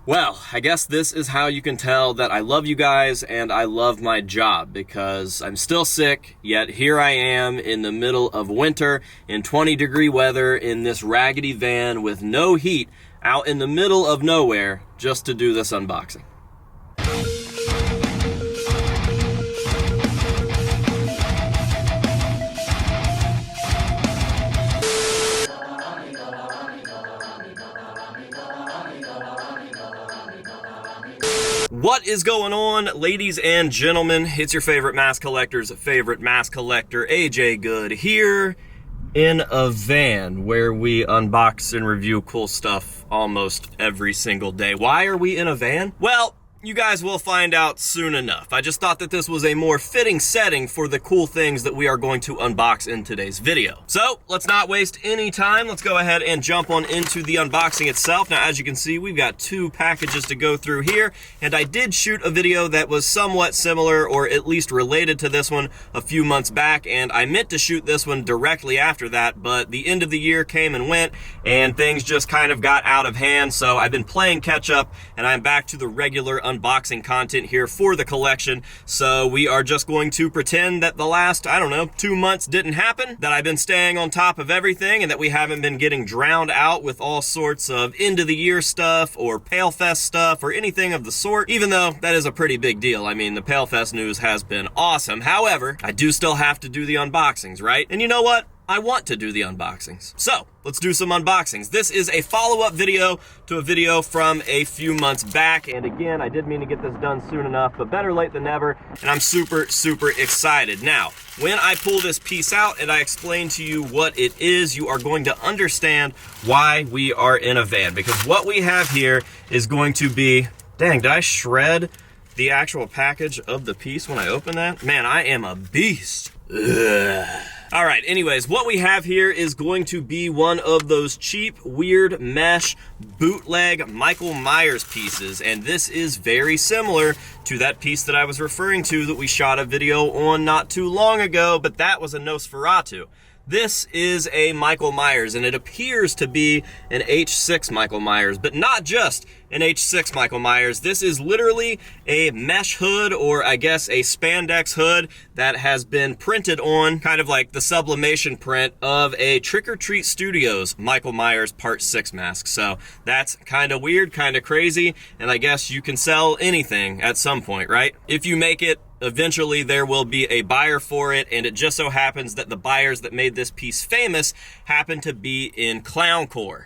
Well, I guess this is how you can tell that I love you guys and I love my job, because I'm still sick, yet here I am in the middle of winter in 20-degree weather in this raggedy van with no heat out in the middle of nowhere just to do this unboxing. What is going on, ladies and gentlemen? It's your favorite mask collector's favorite mask collector, AJ Good, here in a van where we unbox and review cool stuff almost every single day. Why are we in a van? Well, you guys will find out soon enough. I just thought that this was a more fitting setting for the cool things that we are going to unbox in today's video. So let's not waste any time. Let's go ahead and jump on into the unboxing itself. Now, as you can see, we've got two packages to go through here, and I did shoot a video that was somewhat similar, or at least related to this one, a few months back, and I meant to shoot this one directly after that, but the end of the year came and went, and things just kind of got out of hand, so I've been playing catch up, and I'm back to the regular unboxing content here for the collection. So we are just going to pretend that the last, I don't know, 2 months didn't happen, that I've been staying on top of everything, and that we haven't been getting drowned out with all sorts of end of the year stuff or Pale Fest stuff or anything of the sort, even though that is a pretty big deal. I mean, the Pale Fest news has been awesome. However, I do still have to do the unboxings, right? And you know what? I want to do the unboxings. So let's do some unboxings. This is a follow-up video to a video from a few months back. And again, I did mean to get this done soon enough, but better late than never. And I'm super, super excited. Now, when I pull this piece out and I explain to you what it is, you are going to understand why we are in a van. Because what we have here is going to be, dang, did I shred the actual package of the piece when I open that? Man, I am a beast. Ugh. All right, anyways, what we have here is going to be one of those cheap, weird mesh bootleg Michael Myers pieces, and this is very similar to that piece that I was referring to that we shot a video on not too long ago, but that was a Nosferatu. This is a Michael Myers, and it appears to be an H6 Michael Myers, but not just an H6 Michael Myers. This is literally a mesh hood, or I guess a spandex hood that has been printed on, kind of like the sublimation print of a Trick or Treat Studios Michael Myers Part 6 mask. So that's kind of weird, kind of crazy, and I guess you can sell anything at some point, right? If you make it, eventually there will be a buyer for it, and it just so happens that the buyers that made this piece famous happen to be in clowncore.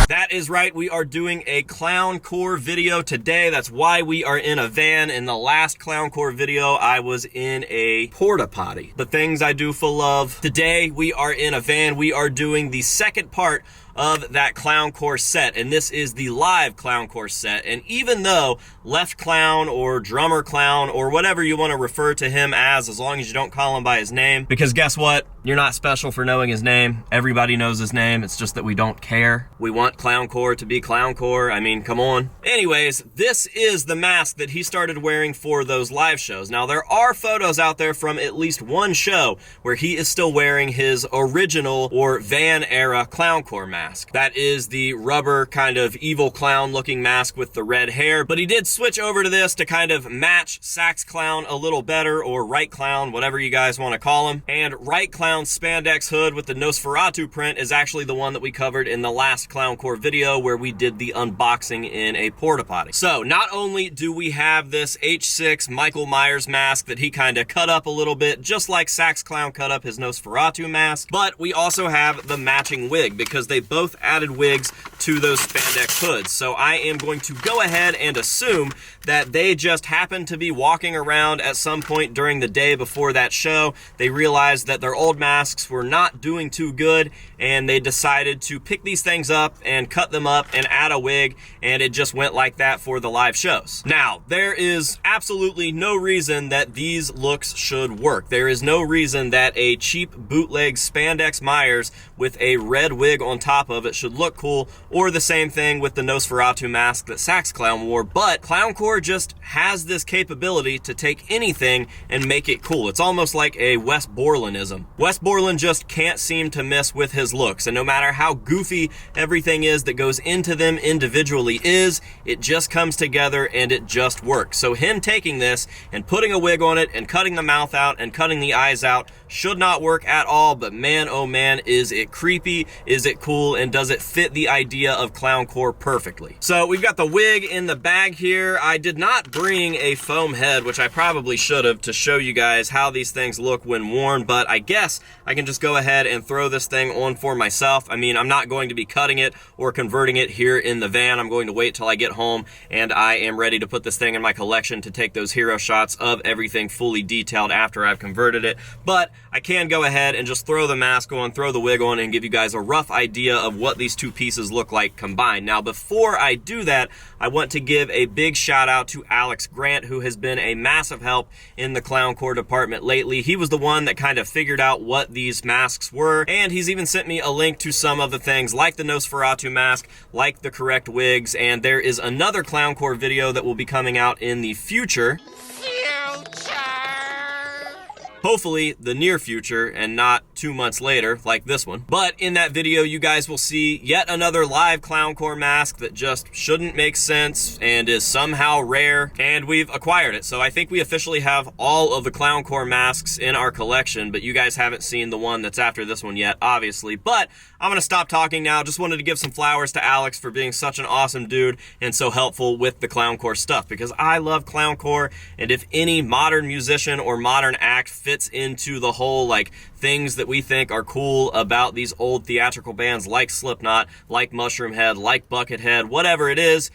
That is right, we are doing a clowncore video today. That's why we are in a van. In the last clowncore video, I was in a porta potty. The things I do full of. Today, we are in a van. We are doing the second part of that clowncore set, and this is the live clowncore set. And even though Left Clown or Drummer Clown or whatever you want to refer to him as long as you don't call him by his name, because guess what? You're not special for knowing his name. Everybody knows his name. It's just that we don't care. We want clowncore to be clowncore. I mean, come on. Anyways, this is the mask that he started wearing for those live shows. Now, there are photos out there from at least one show where he is still wearing his original or van era clowncore mask. That is the rubber kind of evil clown looking mask with the red hair, but he did switch over to this to kind of match Sax Clown a little better, or Right Clown, whatever you guys want to call him. And Right Clown spandex hood with the Nosferatu print is actually the one that we covered in the last clowncore video where we did the unboxing in a porta potty. So not only do we have this H6 Michael Myers mask that he kind of cut up a little bit, just like Sax Clown cut up his Nosferatu mask, but we also have the matching wig, because they both added wigs to those spandex hoods. So I am going to go ahead and assume that they just happened to be walking around at some point during the day before that show. They realized that their old masks were not doing too good, and they decided to pick these things up and cut them up and add a wig, and it just went like that for the live shows. Now, there is absolutely no reason that these looks should work. There is no reason that a cheap bootleg spandex Myers with a red wig on top of it should look cool or the same thing with the Nosferatu mask that Sax Clown wore, but Clowncore just has this capability to take anything and make it cool. It's almost like a Wes Borlandism. Wes Borland just can't seem to miss with his looks, and no matter how goofy everything is that goes into them individually it just comes together and it just works. So him taking this and putting a wig on it and cutting the mouth out and cutting the eyes out should not work at all, but man, oh man, is it creepy, is it cool, and does it fit the idea of Clowncore perfectly. So we've got the wig in the bag here. I did not bring a foam head, which I probably should have, to show you guys how these things look when worn, but I guess I can just go ahead and throw this thing on for myself. I mean, I'm not going to be cutting it or converting it here in the van. I'm going to wait till I get home and I am ready to put this thing in my collection to take those hero shots of everything fully detailed after I've converted it. But I can go ahead and just throw the mask on, throw the wig on, and give you guys a rough idea of what these two pieces look like combined. Now, before I do that, I want to give a big shout out to Alex Grant, who has been a massive help in the Clowncore department lately. He was the one that kind of figured out what these masks were, and he's even sent me a link to some of the things like the Nosferatu mask, like the correct wigs, and there is another Clowncore video that will be coming out in the future. Hopefully the near future and not 2 months later like this one. But in that video, you guys will see yet another live Clowncore mask that just shouldn't make sense and is somehow rare, and we've acquired it. So I think we officially have all of the Clowncore masks in our collection, but you guys haven't seen the one that's after this one yet, obviously. But I'm gonna stop talking now. Just wanted to give some flowers to Alex for being such an awesome dude and so helpful with the Clowncore stuff, because I love Clowncore, and if any modern musician or modern act fits into the whole like things that we think are cool about these old theatrical bands like Slipknot, like Mushroomhead, like Buckethead, whatever it is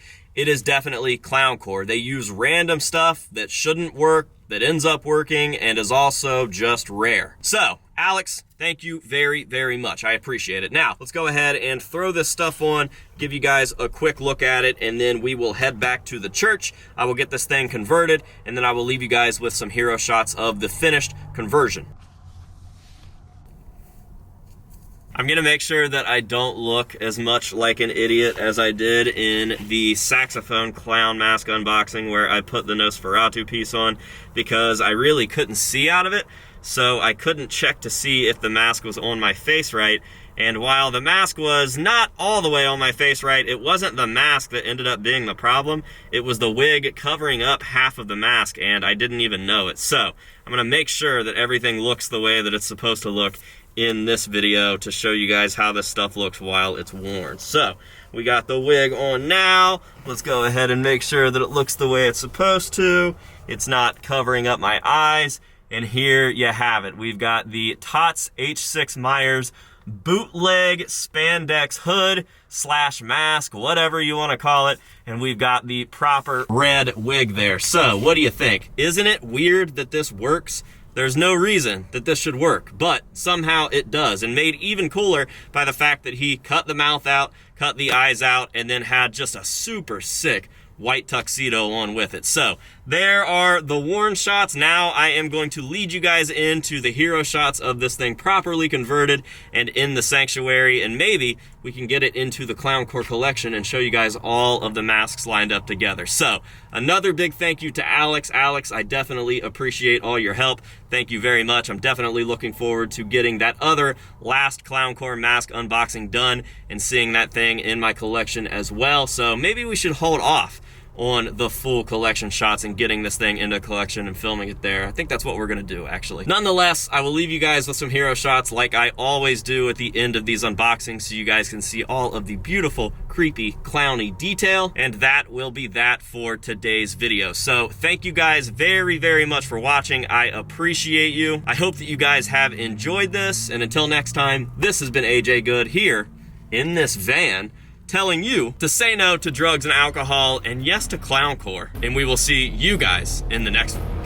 definitely Clowncore. They use random stuff that shouldn't work, that ends up working, and is also just rare. So, Alex, thank you very, very much. I appreciate it. Now, let's go ahead and throw this stuff on, give you guys a quick look at it, and then we will head back to the church. I will get this thing converted, and then I will leave you guys with some hero shots of the finished conversion. I'm gonna make sure that I don't look as much like an idiot as I did in the saxophone clown mask unboxing where I put the Nosferatu piece on, because I really couldn't see out of it, so I couldn't check to see if the mask was on my face right. And while the mask was not all the way on my face right, it wasn't the mask that ended up being the problem. It was the wig covering up half of the mask, and I didn't even know it. So I'm gonna make sure that everything looks the way that it's supposed to look in this video to show you guys how this stuff looks while it's worn. So we got the wig on now. Let's go ahead and make sure that it looks the way it's supposed to. It's not covering up my eyes. And here you have it. We've got the Tots H6 Myers bootleg spandex hood / mask, whatever you want to call it, and we've got the proper red wig there. So what do you think? Isn't it weird that this works? There's no reason that this should work, but somehow it does, and made even cooler by the fact that he cut the mouth out, cut the eyes out, and then had just a super sick white tuxedo on with it. So there are the worn shots. Now I am going to lead you guys into the hero shots of this thing properly converted and in the sanctuary, and maybe we can get it into the Clowncore collection and show you guys all of the masks lined up together. So another big thank you to Alex. Alex, I definitely appreciate all your help. Thank you very much. I'm definitely looking forward to getting that other last Clowncore mask unboxing done and seeing that thing in my collection as well. So maybe we should hold off on the full collection shots and getting this thing into collection and filming it there. I think that's what we're gonna do, actually. Nonetheless, I will leave you guys with some hero shots like I always do at the end of these unboxings, so you guys can see all of the beautiful, creepy, clowny detail, and that will be that for today's video. So thank you guys very, very much for watching. I appreciate you. I hope that you guys have enjoyed this, and until next time, this has been AJ Good here in this van, telling you to say no to drugs and alcohol and yes to Clowncore. And we will see you guys in the next one.